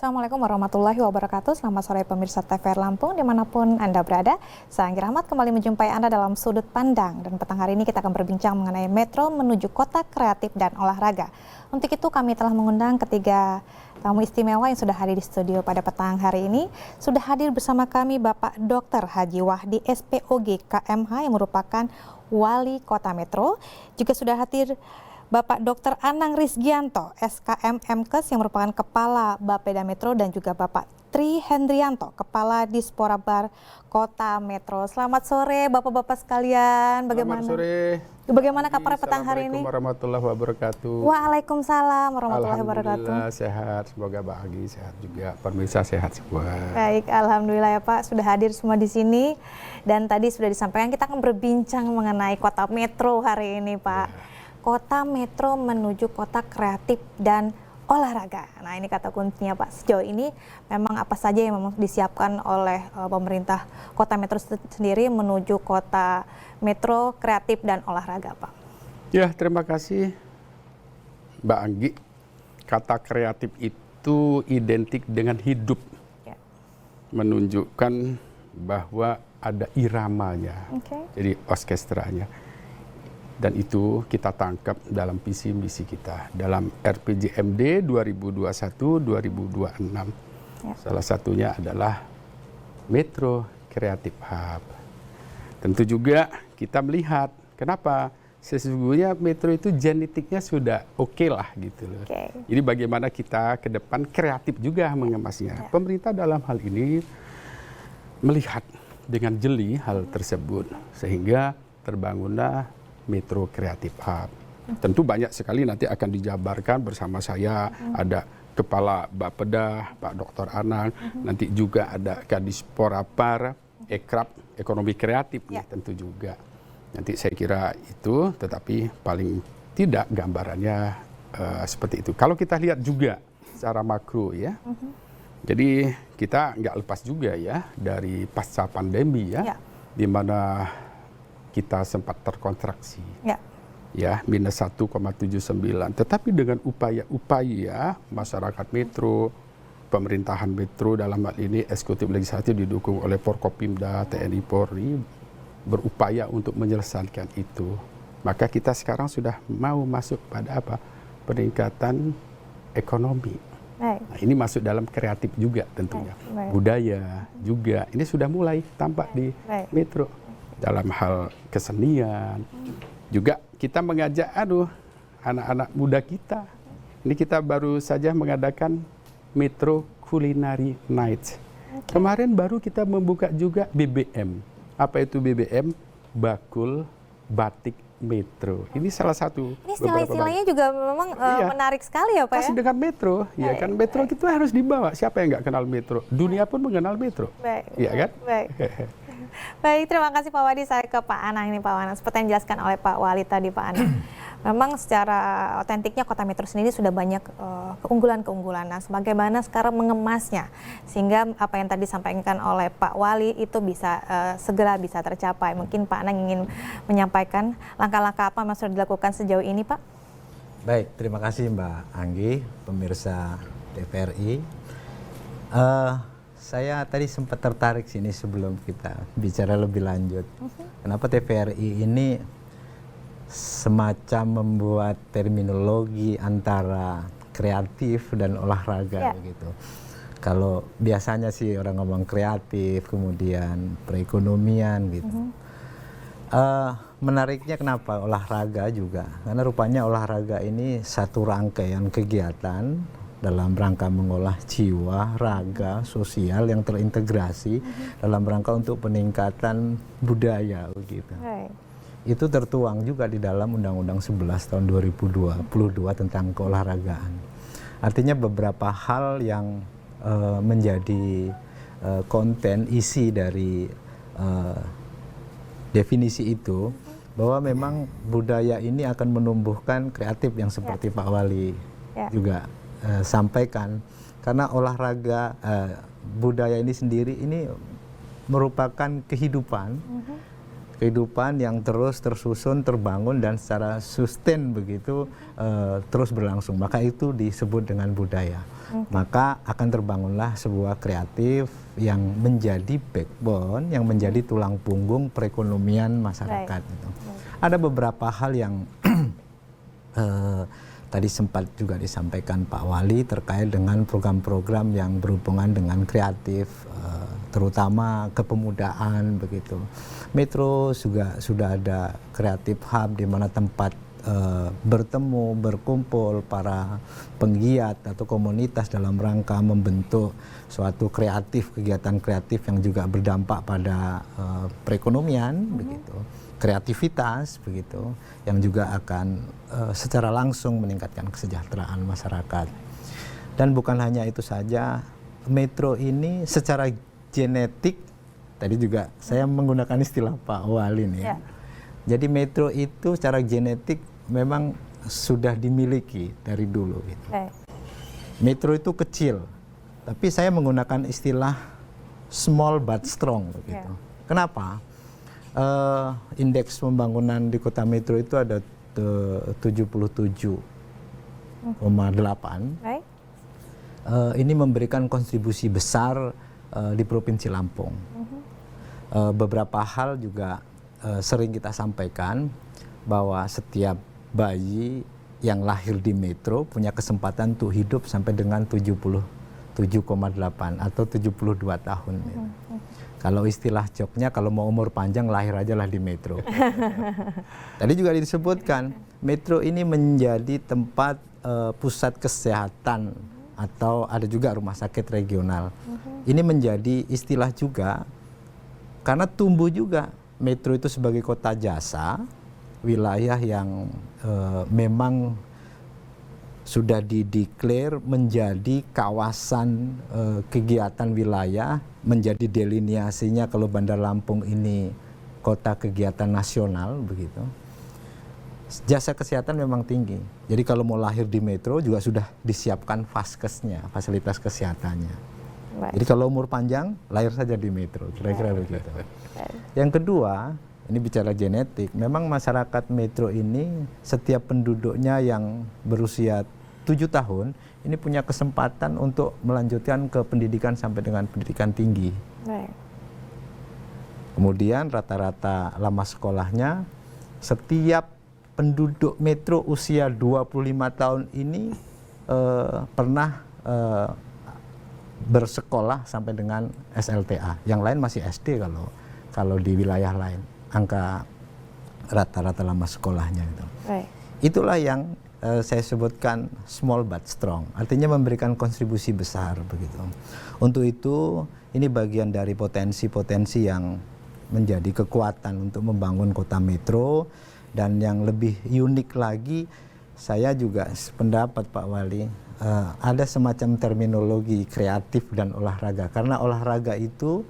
Assalamualaikum warahmatullahi wabarakatuh. Selamat sore pemirsa TVRI Lampung dimanapun Anda berada. Saya Anggi Rahmat kembali menjumpai Anda dalam Sudut Pandang. Dan petang hari ini kita akan berbincang mengenai Metro menuju kota kreatif dan olahraga. Untuk itu kami telah mengundang ketiga tamu istimewa yang sudah hadir di studio pada petang hari ini. Sudah hadir bersama kami Bapak Dr. Haji Wahdi SPOG KMH yang merupakan Wali Kota Metro. Juga sudah hadir Bapak Dr. Anang Rizgianto, SKM MKes yang merupakan Kepala Bapeda Metro, dan juga Bapak Tri Hendrianto, Kepala Disporabar Kota Metro. Selamat sore Bapak-Bapak sekalian. Bagaimana? Selamat sore. Bagaimana kabar petang hari ini? Assalamualaikum warahmatullahi wabarakatuh. Waalaikumsalam warahmatullahi wabarakatuh. Alhamdulillah sehat, semoga bahagia sehat juga. Pemirsa sehat semua. Baik, alhamdulillah ya Pak, sudah hadir semua di sini. Dan tadi sudah disampaikan kita akan berbincang mengenai Kota Metro hari ini Pak. Ya. Kota Metro menuju kota kreatif dan olahraga. Nah, ini kata kuncinya Pak. Sejauh ini memang apa saja yang memang disiapkan oleh pemerintah Kota Metro sendiri menuju kota Metro kreatif dan olahraga, Pak? Ya, terima kasih Mbak Anggi. Kata kreatif itu identik dengan hidup. Ya. Menunjukkan bahwa ada iramanya. Jadi orkestranya. Dan itu kita tangkap dalam visi misi kita dalam RPJMD 2021-2026. Ya. Salah satunya adalah Metro Creative Hub. Tentu juga kita melihat kenapa sesungguhnya Metro itu genetiknya sudah oke lah gitu loh. Jadi bagaimana kita ke depan kreatif juga mengemasnya. Ya. Pemerintah dalam hal ini melihat dengan jeli hal tersebut sehingga terbangunlah Metro Creative Hub. Tentu banyak sekali nanti akan dijabarkan bersama saya. Ada Kepala Bapeda, Pak Dr. Anang. Nanti juga ada Kadisporapar, Ekrab, Ekonomi Kreatif nih, tentu juga. Nanti saya kira itu, tetapi paling tidak gambarannya seperti itu. Kalau kita lihat juga secara makro ya. Jadi kita nggak lepas juga ya dari pasca pandemi ya. Di mana kita sempat terkontraksi, ya minus 1,79. Tetapi dengan upaya-upaya masyarakat Metro, pemerintahan Metro dalam hal ini eksekutif legislatif didukung oleh Forkopimda, TNI Polri berupaya untuk menyelesaikan itu. Maka kita sekarang sudah mau masuk pada apa? Peningkatan ekonomi. Nah, ini masuk dalam kreatif juga tentunya. Budaya juga. Ini sudah mulai tampak di Metro. Dalam hal kesenian, juga kita mengajak anak-anak muda kita. Ini kita baru saja mengadakan Metro Culinary Night. Kemarin baru kita membuka juga BBM. Apa itu BBM? Bakul Batik Metro. Ini salah satu. Ini istilah-istilahnya juga memang menarik sekali ya Pak. Pasti dengan Metro, ya kan Metro itu harus dibawa. Siapa yang nggak kenal Metro? Dunia pun mengenal Metro. Iya kan? Baik, terima kasih Pak Wadi. Saya ke Pak Anang ini Pak Anang. Seperti yang dijelaskan oleh Pak Wali tadi Pak Anang. Memang secara otentiknya Kota Metro sendiri sudah banyak keunggulan-keunggulan. Nah, bagaimana sekarang mengemasnya sehingga apa yang tadi disampaikan oleh Pak Wali itu bisa segera bisa tercapai. Mungkin Pak Anang ingin menyampaikan langkah-langkah apa yang sudah dilakukan sejauh ini Pak? Baik, terima kasih Mbak Anggi, pemirsa TVRI. Saya tadi sempat tertarik sini sebelum kita bicara lebih lanjut. Kenapa TVRI ini semacam membuat terminologi antara kreatif dan olahraga gitu. Kalau biasanya sih orang ngomong kreatif, kemudian perekonomian gitu. Menariknya kenapa olahraga juga? Karena rupanya olahraga ini satu rangkaian kegiatan dalam rangka mengolah jiwa, raga, sosial yang terintegrasi dalam rangka untuk peningkatan budaya begitu. Itu tertuang juga di dalam Undang-Undang 11 tahun 2022 tentang keolahragaan. Artinya beberapa hal yang menjadi konten isi dari definisi itu, bahwa memang budaya ini akan menumbuhkan kreatif yang seperti Pak Wali juga sampaikan, karena olahraga budaya ini sendiri ini merupakan kehidupan kehidupan yang terus tersusun, terbangun dan secara sustain begitu terus berlangsung. Maka itu disebut dengan budaya. Maka akan terbangunlah sebuah kreatif yang menjadi backbone, yang menjadi tulang punggung perekonomian masyarakat. Gitu. Ada beberapa hal yang tadi sempat juga disampaikan Pak Wali terkait dengan program-program yang berhubungan dengan kreatif, terutama kepemudaan begitu. Metro juga sudah ada kreatif hub di mana tempat bertemu, berkumpul para penggiat atau komunitas dalam rangka membentuk suatu kreatif, kegiatan kreatif yang juga berdampak pada perekonomian begitu. Kreativitas begitu yang juga akan secara langsung meningkatkan kesejahteraan masyarakat. Dan bukan hanya itu saja, Metro ini secara genetik, tadi juga saya menggunakan istilah Pak Wali nih ya. Jadi Metro itu secara genetik memang sudah dimiliki dari dulu gitu. Metro itu kecil, tapi saya menggunakan istilah small but strong begitu. Kenapa? Indeks pembangunan di kota Metro itu ada 77,8. Ini memberikan kontribusi besar di Provinsi Lampung. Beberapa hal juga sering kita sampaikan bahwa setiap bayi yang lahir di Metro punya kesempatan untuk hidup sampai dengan 77,8 atau 72 tahun. Kalau istilah Jognya, kalau mau umur panjang lahir aja lah di Metro. Tadi juga disebutkan, Metro ini menjadi tempat pusat kesehatan atau ada juga rumah sakit regional. Ini menjadi istilah juga karena tumbuh juga Metro itu sebagai kota jasa, wilayah yang memang sudah dideklar menjadi kawasan kegiatan wilayah, menjadi deliniasinya kalau Bandar Lampung ini kota kegiatan nasional begitu. Jasa kesehatan memang tinggi. Jadi kalau mau lahir di Metro juga sudah disiapkan vaskesnya, fasilitas kesehatannya. Jadi kalau umur panjang lahir saja di Metro, kira-kira begitu. Yang kedua, ini bicara genetik, memang masyarakat Metro ini setiap penduduknya yang berusia 7 tahun ini punya kesempatan untuk melanjutkan ke pendidikan sampai dengan pendidikan tinggi. Kemudian rata-rata lama sekolahnya, setiap penduduk Metro usia 25 tahun ini pernah bersekolah sampai dengan SLTA. Yang lain masih SD kalau di wilayah lain. Angka rata-rata lama sekolahnya itu. Itulah yang saya sebutkan small but strong, artinya memberikan kontribusi besar begitu. Untuk itu ini bagian dari potensi-potensi yang menjadi kekuatan untuk membangun kota Metro. Dan yang lebih unik lagi, saya juga sependapat Pak Wali, ada semacam terminologi kreatif dan olahraga, karena olahraga itu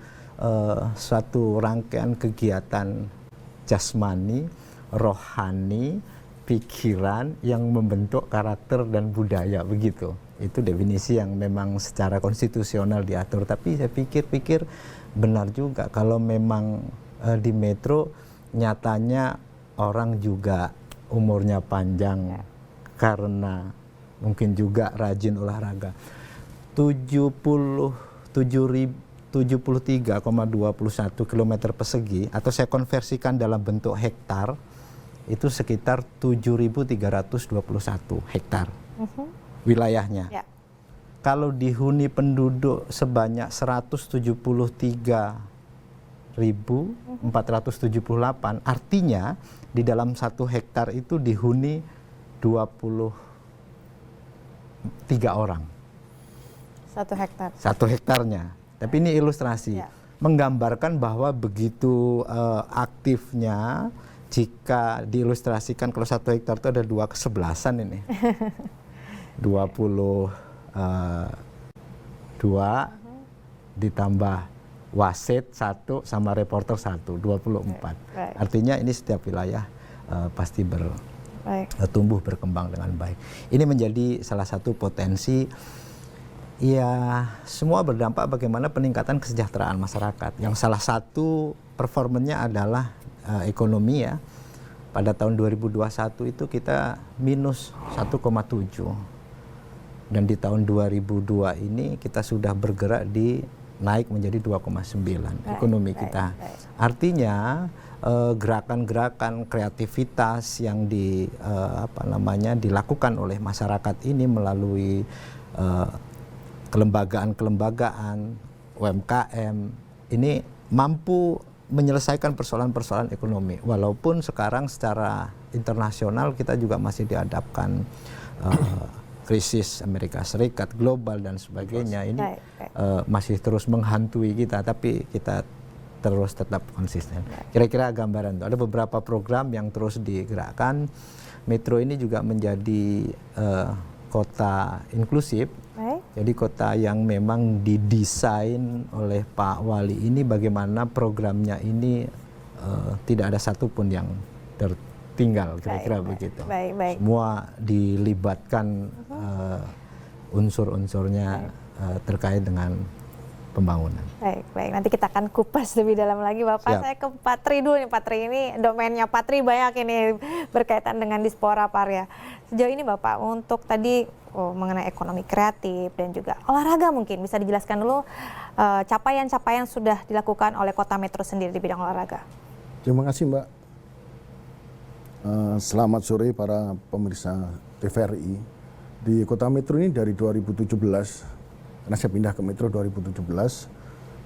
suatu rangkaian kegiatan jasmani, rohani, pikiran yang membentuk karakter dan budaya begitu. Itu definisi yang memang secara konstitusional diatur. Tapi saya pikir-pikir benar juga kalau memang di Metro nyatanya orang juga umurnya panjang karena mungkin juga rajin olahraga. 73,21 km persegi atau saya konversikan dalam bentuk hektar itu sekitar 7.321 hektar wilayahnya. Kalau dihuni penduduk sebanyak 173.478, artinya di dalam 1 hektar itu dihuni 23 orang. 1 hektar. 1 hektarnya. Tapi ini ilustrasi, menggambarkan bahwa begitu aktifnya jika diilustrasikan kalau 1 hektar itu ada 2/11 ini. 22 ditambah wasit 1 sama reporter 1, 24. Artinya ini setiap wilayah pasti tumbuh berkembang dengan baik. Ini menjadi salah satu potensi, ya semua berdampak bagaimana peningkatan kesejahteraan masyarakat. Yang salah satu performanya adalah ekonomi ya, pada tahun 2021 itu kita minus 1,7. Dan di tahun 2002 ini kita sudah bergerak di naik menjadi 2,9 ekonomi kita. Artinya gerakan-gerakan kreativitas yang dilakukan oleh masyarakat ini melalui kelembagaan-kelembagaan UMKM ini mampu menyelesaikan persoalan-persoalan ekonomi. Walaupun sekarang secara internasional kita juga masih dihadapkan krisis Amerika Serikat, global dan sebagainya. Ini masih terus menghantui kita, tapi kita terus tetap konsisten. Kira-kira gambaran itu. Ada beberapa program yang terus digerakkan. Metro ini juga menjadi kota inklusif. Jadi kota yang memang didesain oleh Pak Wali ini bagaimana programnya ini tidak ada satupun yang tertinggal, kira-kira begitu. Semua dilibatkan unsur-unsurnya terkait dengan pembangunan. Baik. Nanti kita akan kupas lebih dalam lagi, Bapak. Siap. Saya ke Pak Tri dulu nih. Pak Tri ini domainnya Pak Tri banyak ini berkaitan dengan Dispora Par ya. Sejauh ini Bapak untuk tadi mengenai ekonomi kreatif dan juga olahraga mungkin bisa dijelaskan dulu capaian-capaian sudah dilakukan oleh Kota Metro sendiri di bidang olahraga. Terima kasih Mbak. Selamat sore para pemirsa TVRI. Di Kota Metro ini dari 2017, karena saya pindah ke Metro 2017,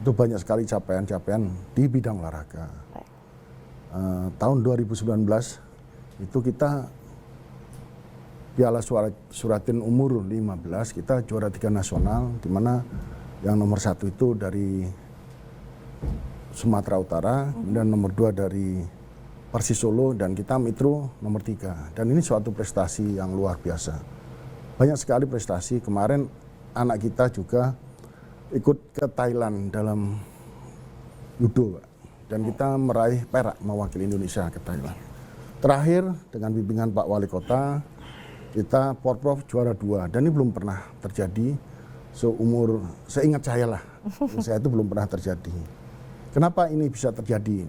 itu banyak sekali capaian-capaian di bidang olahraga. Tahun 2019 itu kita Piala Suratin umur 15, kita juara 3 nasional, di mana yang nomor 1 itu dari Sumatera Utara, kemudian nomor 2 dari Persis Solo, dan kita Metro nomor 3. Dan ini suatu prestasi yang luar biasa. Banyak sekali prestasi. Kemarin anak kita juga ikut ke Thailand dalam judo, Pak. Dan kita meraih perak mewakili Indonesia ke Thailand. Terakhir dengan bimbingan Pak Wali Kota, kita Porprov juara 2, dan ini belum pernah terjadi seingat saya lah. Saya itu belum pernah terjadi. Kenapa ini bisa terjadi?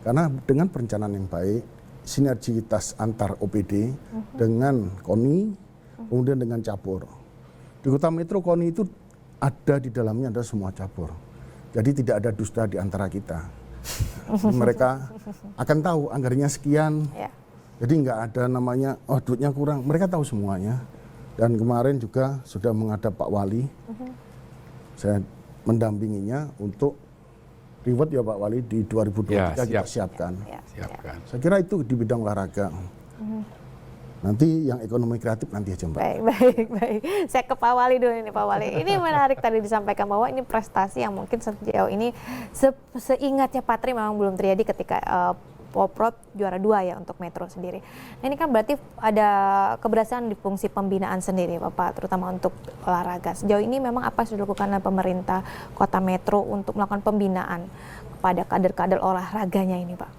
Karena dengan perencanaan yang baik, sinergitas antar OPD dengan KONI, kemudian dengan cabur. Di Kota Metro KONI itu ada di dalamnya ada semua cabur. Jadi tidak ada dusta di antara kita. Mereka akan tahu anggarannya sekian. Jadi nggak ada namanya, oh duitnya kurang. Mereka tahu semuanya. Dan kemarin juga sudah menghadap Pak Wali. Saya mendampinginya untuk reward ya Pak Wali di 2023 kita siapkan. Saya kira itu di bidang olahraga. Nanti yang ekonomi kreatif nanti aja Mbak. Baik. Saya ke Pak Wali dulu nih Pak Wali. Ini menarik tadi disampaikan bahwa ini prestasi yang mungkin sejauh ini seingatnya Pak Tri memang belum terjadi ketika Porprov juara 2 ya untuk Metro sendiri. Nah ini kan berarti ada keberhasilan di fungsi pembinaan sendiri Bapak, terutama untuk olahraga. Sejauh ini memang apa yang sudah dilakukan oleh pemerintah Kota Metro untuk melakukan pembinaan kepada kader-kader olahraganya ini Pak?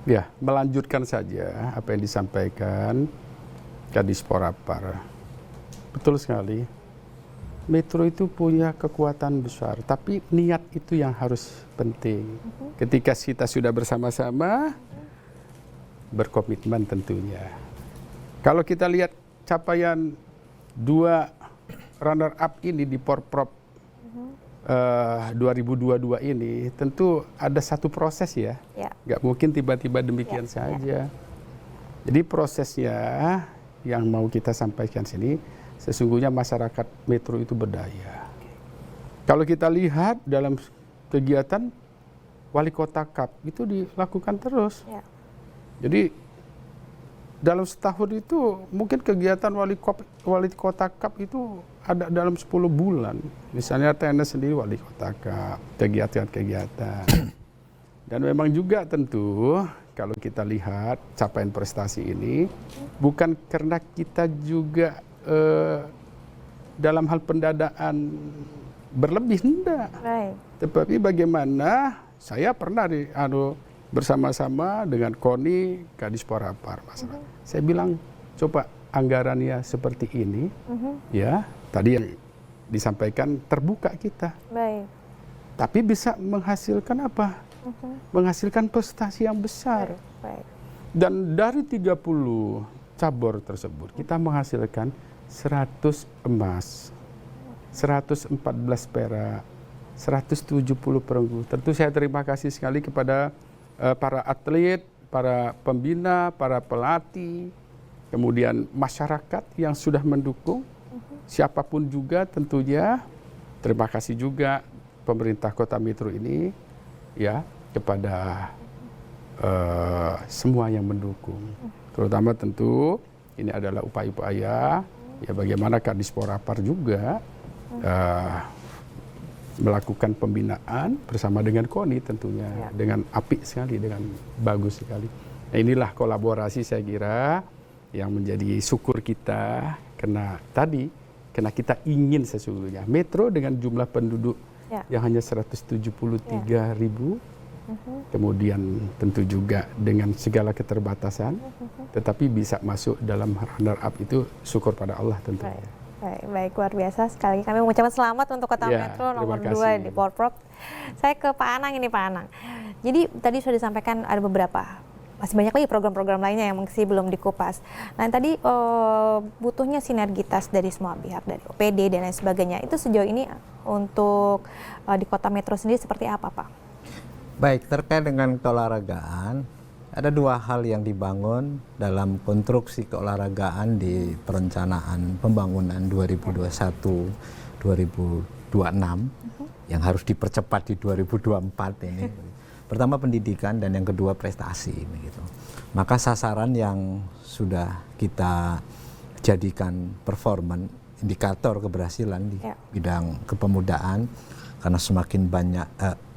Ya, melanjutkan saja apa yang disampaikan Dispora Par. Betul sekali. Metro itu punya kekuatan besar, tapi niat itu yang harus penting. Ketika kita sudah bersama-sama, berkomitmen tentunya. Kalau kita lihat capaian 2 runner-up ini di Porprov 2022 ini, tentu ada satu proses ya. Nggak mungkin tiba-tiba demikian saja. Jadi prosesnya yang mau kita sampaikan sini, sesungguhnya masyarakat Metro itu berdaya. Kalau kita lihat dalam kegiatan Wali Kota Cup itu dilakukan terus. Jadi dalam setahun itu mungkin kegiatan Wali Kota Cup itu ada dalam 10 bulan. Misalnya tenis sendiri Wali Kota Cup, kegiatan-kegiatan. Dan memang juga tentu kalau kita lihat capaian prestasi ini bukan karena kita juga dalam hal pendadaan berlebih, enggak. Tetapi bagaimana saya pernah bersama-sama dengan KONI, Dispora Par, saya bilang coba anggarannya seperti ini, ya tadi yang disampaikan terbuka kita, tapi bisa menghasilkan apa? menghasilkan prestasi yang besar. Baik. Dan dari 30 cabur tersebut kita menghasilkan 100 emas, 114 perak, 170 perunggu. Tentu saya terima kasih sekali kepada para atlet, para pembina, para pelatih, kemudian masyarakat yang sudah mendukung. Siapapun juga tentunya, terima kasih juga pemerintah Kota Metro ini ya kepada semua yang mendukung. Terutama tentu ini adalah upaya-upaya ya bagaimana Kadisporapar juga melakukan pembinaan bersama dengan KONI tentunya dengan apik sekali, dengan bagus sekali. Nah, inilah kolaborasi saya kira yang menjadi syukur kita karena kita ingin sesungguhnya Metro dengan jumlah penduduk yang hanya 173.000, kemudian tentu juga dengan segala keterbatasan, tetapi bisa masuk dalam runner up itu syukur pada Allah tentunya. Baik, luar biasa. Sekali lagi kami mengucapkan selamat untuk Kota Metro nomor 2 di Porprov. Saya ke Pak Anang ini, Pak Anang. Jadi tadi sudah disampaikan ada beberapa, masih banyak lagi program-program lainnya yang masih belum dikupas. Nah tadi butuhnya sinergitas dari semua pihak, dari OPD dan lain sebagainya. Itu sejauh ini untuk di Kota Metro sendiri seperti apa, Pak? Baik, terkait dengan keolahragaan, ada dua hal yang dibangun dalam konstruksi keolahragaan di perencanaan pembangunan 2021-2026 yang harus dipercepat di 2024 ini. Pertama pendidikan dan yang kedua prestasi. Begitu. Maka sasaran yang sudah kita jadikan performance, indikator keberhasilan di bidang kepemudaan, karena semakin banyak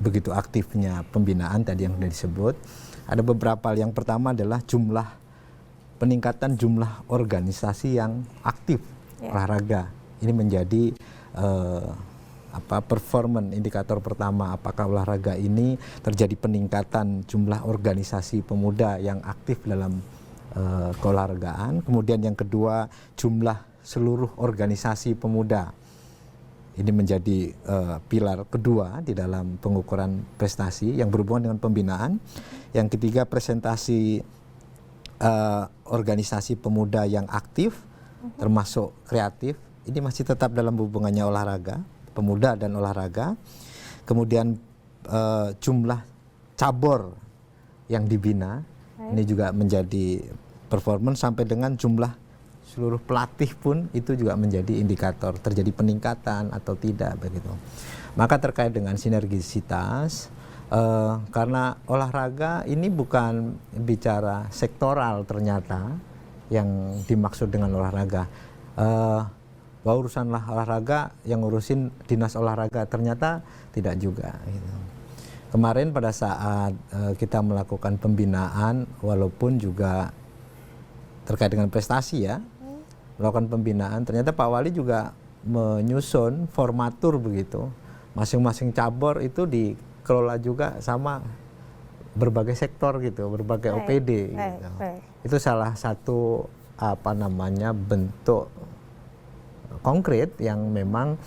begitu aktifnya pembinaan tadi yang sudah disebut, ada beberapa. Yang pertama adalah peningkatan jumlah organisasi yang aktif olahraga. Ini menjadi performance indikator pertama, apakah olahraga ini terjadi peningkatan jumlah organisasi pemuda yang aktif dalam keolahragaan. Kemudian yang kedua, jumlah seluruh organisasi pemuda. Ini menjadi pilar kedua di dalam pengukuran prestasi yang berhubungan dengan pembinaan. Yang ketiga, presentasi organisasi pemuda yang aktif, termasuk kreatif. Ini masih tetap dalam hubungannya olahraga, pemuda dan olahraga. Kemudian jumlah cabur yang dibina, ini juga menjadi performance, sampai dengan jumlah seluruh pelatih pun itu juga menjadi indikator terjadi peningkatan atau tidak begitu. Maka terkait dengan sinergisitas, karena olahraga ini bukan bicara sektoral ternyata yang dimaksud dengan olahraga. Bahwa urusanlah olahraga yang ngurusin dinas olahraga, ternyata tidak juga. Gitu. Kemarin pada saat kita melakukan pembinaan, walaupun juga terkait dengan prestasi ya, melakukan pembinaan, ternyata Pak Wali juga menyusun formatur begitu. Masing-masing cabur itu dikelola juga sama berbagai sektor gitu, berbagai OPD. Gitu. Itu salah satu bentuk konkret yang memang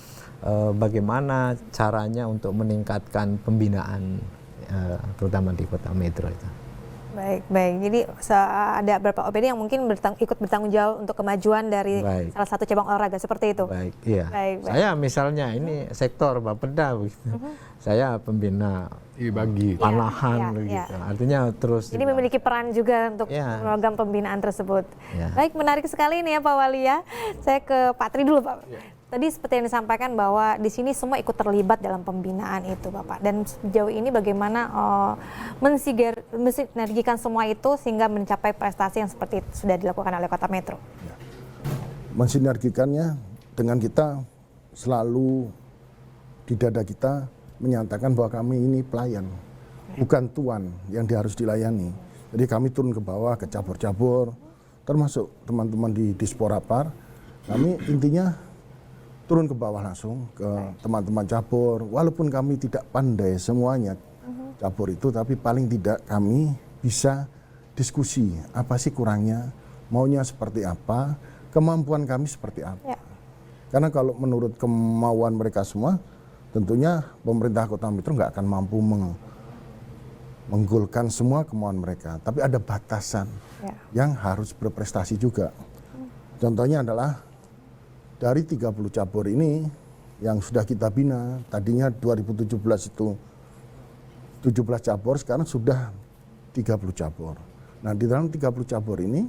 bagaimana caranya untuk meningkatkan pembinaan terutama di Kota Metro itu. Baik. Jadi ada beberapa OPD yang mungkin ikut bertanggung jawab untuk kemajuan dari salah satu cabang olahraga seperti itu. Baik, iya. Baik. Saya misalnya ini sektor Bapeda begitu. Saya pembina bagi panahan begitu. Artinya terus. Ini memiliki peran juga untuk program pembinaan tersebut. Baik, menarik sekali ini ya Pak Wali ya. Saya ke Pak Tri dulu Pak. Tadi seperti yang disampaikan bahwa di sini semua ikut terlibat dalam pembinaan itu Bapak. Dan sejauh ini bagaimana mensinergikan semua itu sehingga mencapai prestasi yang seperti itu sudah dilakukan oleh Kota Metro. Mensinergikannya dengan kita selalu di dada kita menyatakan bahwa kami ini pelayan, bukan tuan yang harus dilayani. Jadi kami turun ke bawah, ke cabur-cabur, termasuk teman-teman di Disporapar. Kami intinya turun ke bawah langsung ke teman-teman cabur, walaupun kami tidak pandai semuanya cabur itu, tapi paling tidak kami bisa diskusi apa sih kurangnya, maunya seperti apa, kemampuan kami seperti apa. Karena kalau menurut kemauan mereka semua, tentunya pemerintah Kota Metro nggak akan mampu menggolkan semua kemauan mereka, tapi ada batasan yang harus berprestasi juga. Contohnya adalah dari 30 cabur ini yang sudah kita bina, tadinya 2017 itu 17 cabur, sekarang sudah 30 cabur. Nah, di dalam 30 cabur ini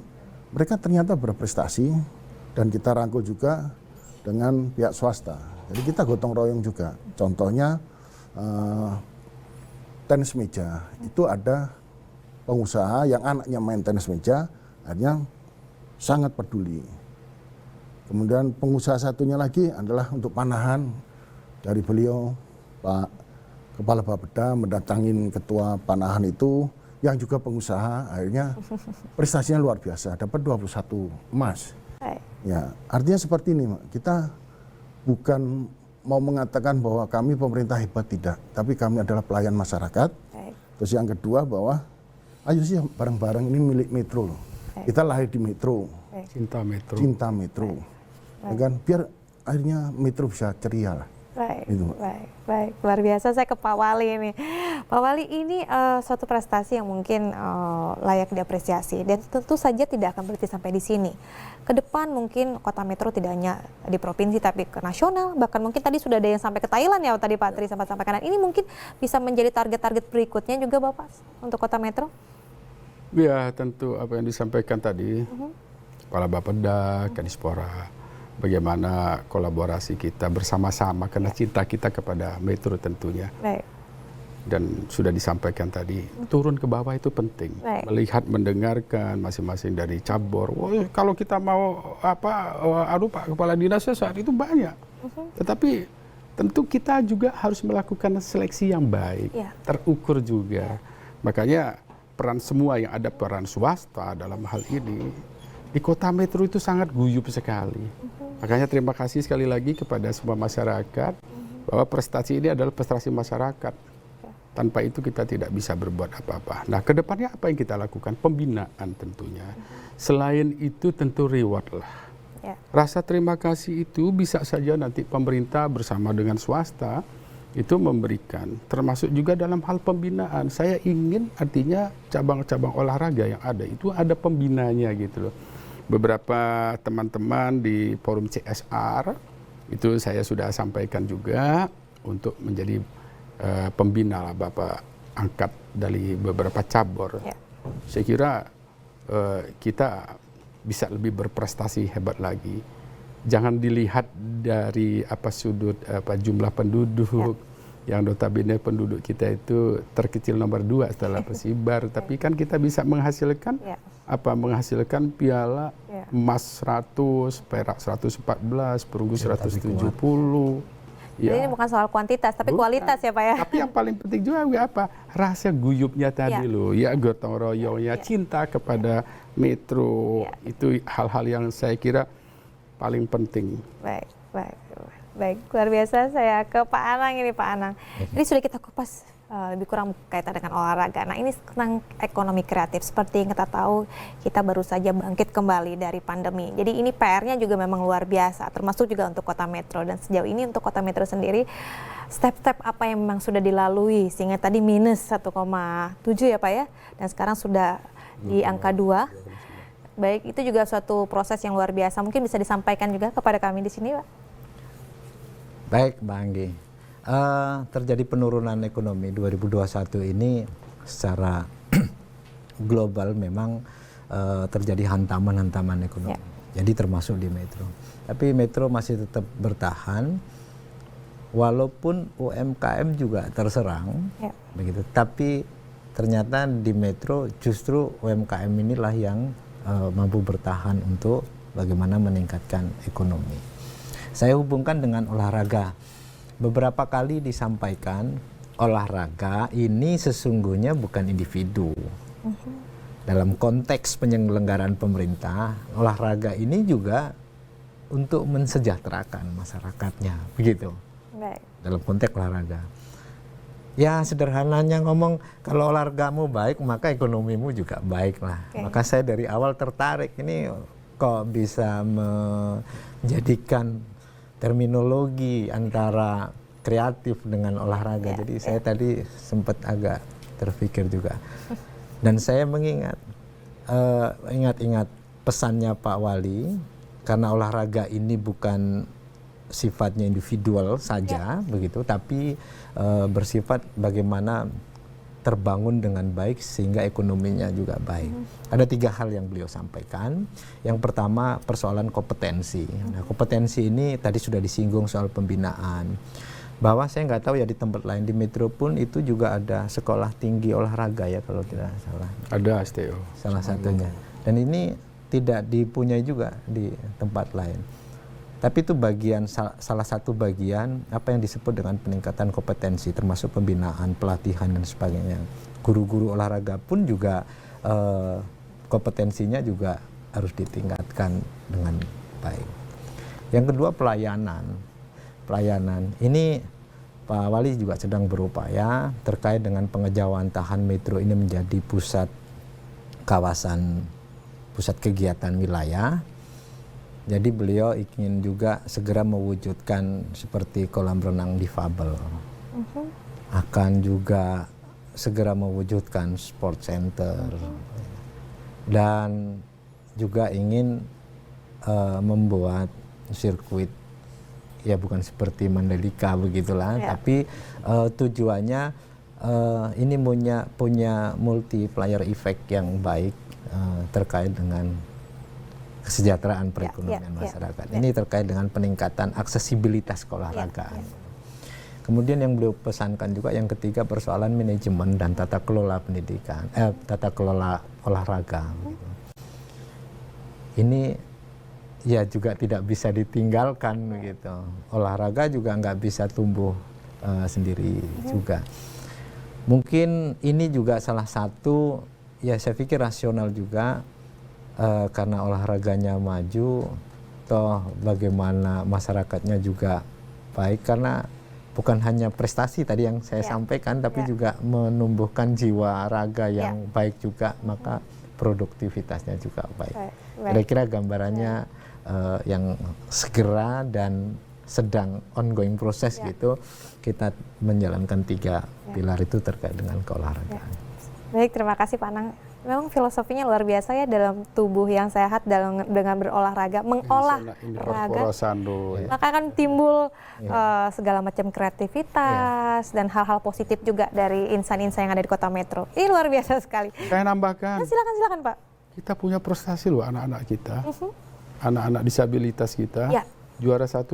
mereka ternyata berprestasi dan kita rangkul juga dengan pihak swasta. Jadi kita gotong royong juga. Contohnya tenis meja, itu ada pengusaha yang anaknya main tenis meja, akhirnya sangat peduli. Kemudian pengusaha satunya lagi adalah untuk panahan, dari beliau Pak Kepala Bapeda mendatangin ketua panahan itu yang juga pengusaha, akhirnya prestasinya luar biasa, dapat 21 emas. Ya, artinya seperti ini, kita bukan mau mengatakan bahwa kami pemerintah hebat, tidak, tapi kami adalah pelayan masyarakat. Terus yang kedua bahwa ayo sih barang-barang ini milik Metro loh. Kita lahir di Metro. Cinta Metro. Cinta Metro. Ya kan, biar akhirnya Metro bisa ceria lah. Baik, luar biasa. Saya ke Pak Wali ini. Pak Wali, ini suatu prestasi yang mungkin layak diapresiasi dan tentu saja tidak akan berhenti sampai di sini. Ke depan mungkin Kota Metro tidak hanya di provinsi tapi ke nasional, bahkan mungkin tadi sudah ada yang sampai ke Thailand ya, tadi Pak Tri sempat sampaikan. Ini mungkin bisa menjadi target-target berikutnya juga Bapak untuk Kota Metro? Ya, tentu apa yang disampaikan tadi, Kepala Bapeda, Kadispora, bagaimana kolaborasi kita bersama-sama karena cinta kita kepada Metro tentunya. Dan sudah disampaikan tadi, turun ke bawah itu penting. Melihat, mendengarkan masing-masing dari cabur. Kalau kita mau Pak Kepala Dinasnya saat itu banyak. Tetapi tentu kita juga harus melakukan seleksi yang baik, terukur juga. Makanya peran semua yang ada, peran swasta dalam hal ini, di Kota Metro itu sangat guyup sekali. Makanya terima kasih sekali lagi kepada semua masyarakat bahwa prestasi ini adalah prestasi masyarakat. Tanpa itu kita tidak bisa berbuat apa-apa. Nah, ke depannya apa yang kita lakukan? Pembinaan tentunya. Selain itu tentu reward lah. Rasa terima kasih itu bisa saja nanti pemerintah bersama dengan swasta itu memberikan. Termasuk juga dalam hal pembinaan. Saya ingin artinya cabang-cabang olahraga yang ada itu ada pembinanya gitu loh. Beberapa teman-teman di forum CSR itu saya sudah sampaikan juga untuk menjadi pembina lah, Bapak angkat dari beberapa cabur. Saya kira kita bisa lebih berprestasi hebat lagi. Jangan dilihat dari sudut jumlah penduduk yang notabene penduduk kita itu terkecil nomor 2 setelah Persibar, tapi kan kita bisa menghasilkan menghasilkan piala emas 100, perak 114, perunggu 170. Jadi ini bukan soal kuantitas, tapi kualitas ya Pak ya. Tapi yang paling penting juga rasa guyupnya tadi loh, gotong royongnya, cinta kepada Metro, itu hal-hal yang saya kira paling penting. Baik, luar biasa. Saya ke Pak Anang ini, Pak Anang. Ini sudah kita kupas lebih kurang kaitan dengan olahraga. Nah, ini tentang ekonomi kreatif. Seperti yang kita tahu, kita baru saja bangkit kembali dari pandemi. Jadi ini PR-nya juga memang luar biasa, termasuk juga untuk Kota Metro. Dan sejauh ini untuk Kota Metro sendiri, step-step apa yang memang sudah dilalui sehingga tadi minus 1,7 ya Pak ya, dan sekarang sudah di angka 2. Baik, itu juga suatu proses yang luar biasa. Mungkin bisa disampaikan juga kepada kami di sini, Pak. Baik, Mbak Anggi. Terjadi penurunan ekonomi 2021 ini secara global memang terjadi hantaman-hantaman ekonomi. Jadi termasuk di Metro. Tapi Metro masih tetap bertahan walaupun UMKM juga terserang, begitu. Tapi ternyata di Metro justru UMKM inilah yang mampu bertahan untuk bagaimana meningkatkan ekonomi. Saya hubungkan dengan olahraga. Beberapa kali disampaikan olahraga ini sesungguhnya bukan individu. Dalam konteks penyelenggaraan pemerintah, olahraga ini juga untuk mensejahterakan masyarakatnya, begitu. Dalam konteks olahraga. Ya sederhananya ngomong, kalau olahragamu baik maka ekonomimu juga baik lah. Maka saya dari awal tertarik, ini kok bisa menjadikan terminologi antara kreatif dengan olahraga. Jadi saya tadi sempat agak terpikir juga. Dan saya mengingat ingat pesannya Pak Wali, karena olahraga ini bukan sifatnya individual saja begitu, tapi bersifat bagaimana terbangun dengan baik sehingga ekonominya juga baik. Ada 3 hal yang beliau sampaikan. Yang pertama persoalan kompetensi. Nah, kompetensi ini tadi sudah disinggung soal pembinaan. Bahwa saya nggak tahu ya di tempat lain, di Metro pun itu juga ada sekolah tinggi olahraga ya kalau tidak salah. Ada STO. Salah satunya. Dan ini tidak dipunyai juga di tempat lain. Tapi itu salah satu bagian apa yang disebut dengan peningkatan kompetensi, termasuk pembinaan, pelatihan dan sebagainya. Guru-guru olahraga pun juga kompetensinya juga harus ditingkatkan dengan baik. Yang kedua pelayanan. Ini Pak Wali juga sedang berupaya terkait dengan pengejawantahan Metro ini menjadi pusat kegiatan wilayah. Jadi beliau ingin juga segera mewujudkan seperti kolam renang difabel. Akan juga segera mewujudkan sport center. Dan juga ingin membuat sirkuit, ya bukan seperti Mandalika begitulah, tapi tujuannya ini punya multiplier effect yang baik terkait dengan kesejahteraan perekonomian masyarakat. Ini terkait dengan peningkatan aksesibilitas keolahragaan. Kemudian yang beliau pesankan juga yang ketiga persoalan manajemen dan tata kelola pendidikan, tata kelola olahraga. Ini ya juga tidak bisa ditinggalkan begitu. Olahraga juga nggak bisa tumbuh sendiri juga. Mungkin ini juga salah satu, ya saya pikir rasional juga, karena olahraganya maju, toh bagaimana masyarakatnya juga baik, karena bukan hanya prestasi tadi yang saya sampaikan, tapi juga menumbuhkan jiwa raga yang baik juga, maka produktivitasnya juga baik. Kira-kira gambarannya yang segera dan sedang ongoing proses gitu, kita menjalankan 3 pilar itu terkait dengan keolahragaan. Baik, terima kasih Pak Anang. Memang filosofinya luar biasa ya, dalam tubuh yang sehat dengan berolahraga, mengolah raga, maka akan timbul segala macam kreativitas dan hal-hal positif juga dari insan-insan yang ada di Kota Metro. Ini luar biasa sekali. Saya nambahkan. Silakan Pak. Kita punya prestasi loh anak-anak kita, anak-anak disabilitas kita, juara 1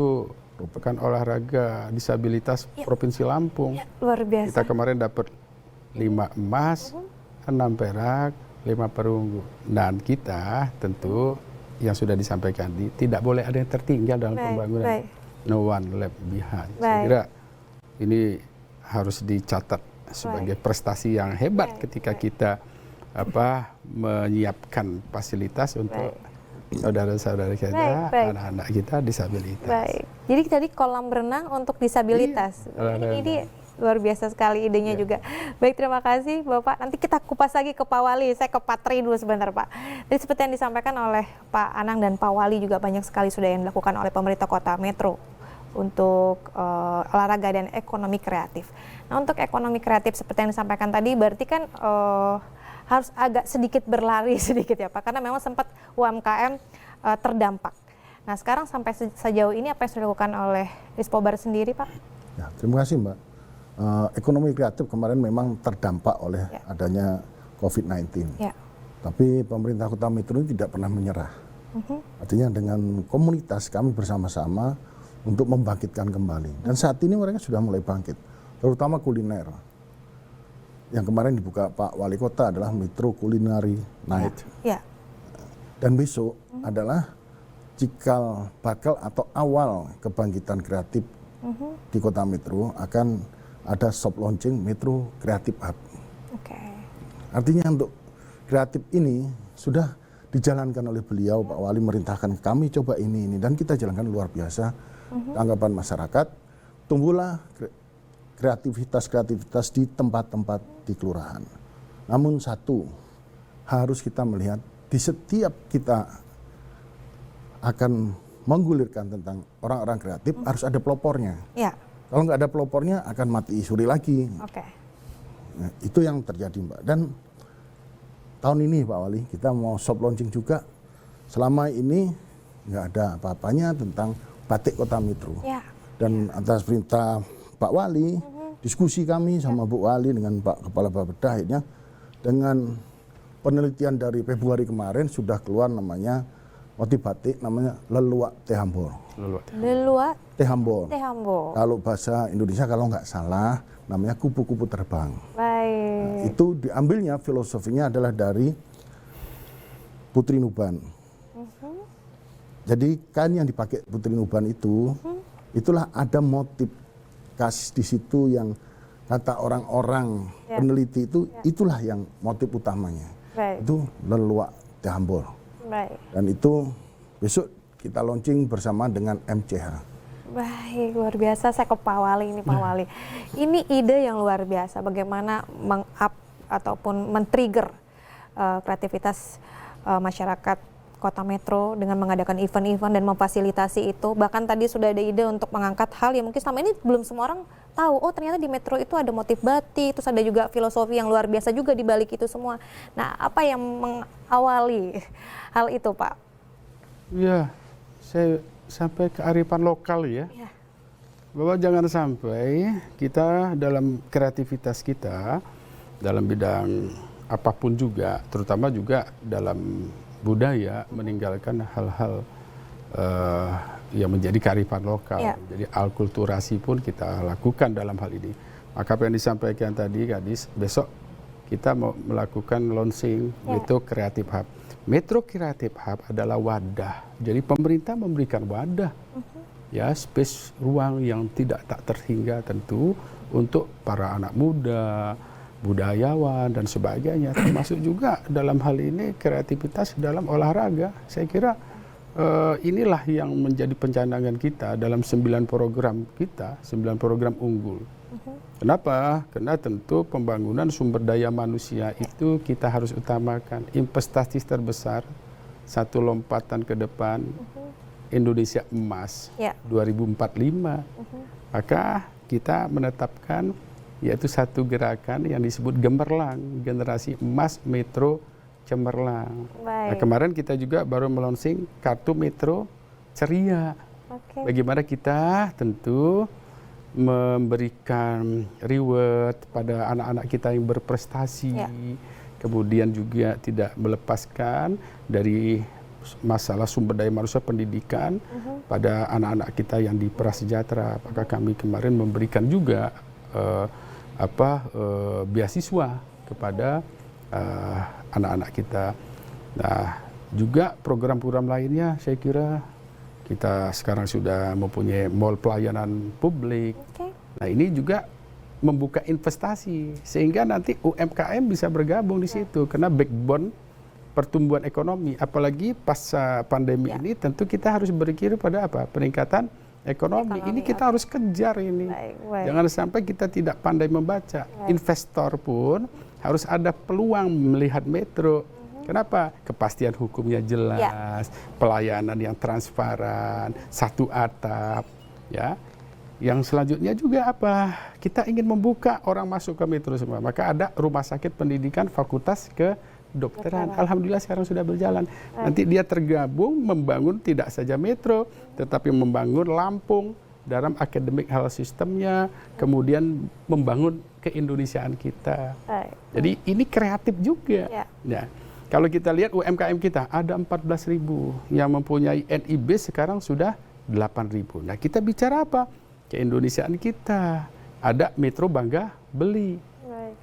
pekan olahraga disabilitas Provinsi Lampung. Luar biasa. Kita kemarin dapat 5 emas, 6 perak, 5 perunggu. Dan kita tentu yang sudah disampaikan tidak boleh ada yang tertinggal dalam pembangunan. No one left behind. Saya kira ini harus dicatat sebagai prestasi yang hebat ketika kita menyiapkan fasilitas untuk saudara-saudara kita, anak-anak kita disabilitas. Baik. Jadi tadi kolam renang untuk disabilitas. Ini luar biasa sekali idenya juga. Baik, terima kasih Bapak. Nanti kita kupas lagi ke Pak Wali. Saya ke Pak Tri dulu sebentar Pak. Jadi seperti yang disampaikan oleh Pak Anang dan Pak Wali juga banyak sekali sudah yang dilakukan oleh pemerintah Kota Metro untuk olahraga dan ekonomi kreatif. Nah, untuk ekonomi kreatif seperti yang disampaikan tadi berarti kan harus agak sedikit berlari sedikit ya Pak, karena memang sempat UMKM terdampak. Nah, sekarang sampai sejauh ini apa yang sudah dilakukan oleh Dispobar sendiri Pak? Ya, terima kasih Mbak. Ekonomi kreatif kemarin memang terdampak oleh adanya COVID-19. Tapi pemerintah Kota Metro ini tidak pernah menyerah. Artinya dengan komunitas kami bersama-sama untuk membangkitkan kembali. Dan saat ini mereka sudah mulai bangkit, terutama kuliner. Yang kemarin dibuka Pak Wali Kota adalah Metro Culinary Night. Dan besok adalah cikal bakal atau awal kebangkitan kreatif di Kota Metro, akan ada soft launching Metro Creative Hub. Artinya untuk kreatif ini sudah dijalankan oleh beliau, Pak Wali merintahkan kami coba ini dan kita jalankan luar biasa. Tanggapan masyarakat, tumbuhlah kreativitas di tempat-tempat di kelurahan. Namun satu, harus kita melihat di setiap kita akan menggulirkan tentang orang-orang kreatif, harus ada pelopornya. Kalau nggak ada pelopornya akan mati suri lagi. Nah, itu yang terjadi Mbak. Dan tahun ini Pak Wali kita mau soft launching juga. Selama ini nggak ada apa-apanya tentang batik Kota Metro. Ya. Dan atas perintah Pak Wali, diskusi kami sama Bu Wali dengan Pak Kepala Bapeda, akhirnya dengan penelitian dari Februari kemarin sudah keluar namanya motif batik namanya leluak tehambor. Leluak Tehambor. tehambor. Kalau bahasa Indonesia kalau nggak salah namanya kupu-kupu terbang. Baik. Itu diambilnya filosofinya adalah dari Putri Nuban. Jadi kain yang dipakai Putri Nuban itu, itulah ada motif khas di situ yang kata orang-orang peneliti itu, itulah yang motif utamanya. Baik. Itu leluak tehambor. Baik. Dan itu besok kita launching bersama dengan MCH. Baik, luar biasa. Saya ke Pak Wali ini, Pak Wali. Ini ide yang luar biasa. Bagaimana meng-up ataupun men-trigger kreativitas masyarakat Kota Metro dengan mengadakan event-event dan memfasilitasi itu. Bahkan tadi sudah ada ide untuk mengangkat hal yang mungkin selama ini belum semua orang tahu. Oh, ternyata di Metro itu ada motif batik, terus ada juga filosofi yang luar biasa juga di balik itu semua. Nah, apa yang mengawali hal itu, Pak? Ya, saya sampai kearifan lokal ya. Ya. Bahwa jangan sampai kita dalam kreativitas kita, dalam bidang apapun juga, terutama juga dalam budaya, meninggalkan hal-hal yang menjadi kearifan lokal. Ya. Jadi alkulturasi pun kita lakukan dalam hal ini. Maka apa yang disampaikan tadi, Gadis, besok kita mau melakukan launching Metro Creative Hub. Metro Creative Hub adalah wadah. Jadi pemerintah memberikan wadah, ya, space ruang yang tak terhingga tentu untuk para anak muda, budayawan dan sebagainya, termasuk juga dalam hal ini kreativitas dalam olahraga. Saya kira inilah yang menjadi pencanangan kita dalam 9 program kita, 9 program unggul. Kenapa? Karena tentu pembangunan sumber daya manusia itu kita harus utamakan. Investasi terbesar, satu lompatan ke depan, Indonesia Emas 2045. Maka kita menetapkan yaitu satu gerakan yang disebut Gemerlang, generasi emas Metro Cemerlang. Nah, kemarin kita juga baru melonsing kartu Metro Ceria. Bagaimana kita tentu memberikan reward pada anak-anak kita yang berprestasi, kemudian juga tidak melepaskan dari masalah sumber daya manusia pendidikan pada anak-anak kita yang di prasejahtera. Maka kami kemarin memberikan juga beasiswa kepada anak-anak kita. Nah, juga program-program lainnya saya kira kita sekarang sudah mempunyai mall pelayanan publik. Nah, ini juga membuka investasi sehingga nanti UMKM bisa bergabung di situ karena backbone pertumbuhan ekonomi. Apalagi pasca pandemi ini tentu kita harus berpikir pada apa? Peningkatan ekonomi. Ini kita harus kejar ini. Jangan sampai kita tidak pandai membaca. Investor pun harus ada peluang melihat Metro. Kenapa? Kepastian hukumnya jelas, pelayanan yang transparan, satu atap, ya. Yang selanjutnya juga apa? Kita ingin membuka orang masuk ke Metro semua. Maka ada rumah sakit pendidikan fakultas kedokteran. Alhamdulillah sekarang sudah berjalan. Nanti dia tergabung membangun tidak saja Metro, tetapi membangun Lampung dalam academic health systemnya, kemudian membangun keindonesiaan kita. Jadi ini kreatif juga. Nah, kalau kita lihat UMKM kita ada 14.000 yang mempunyai NIB sekarang sudah 8.000. Nah, kita bicara apa? Keindonesiaan kita. Ada Metro Bangga Beli.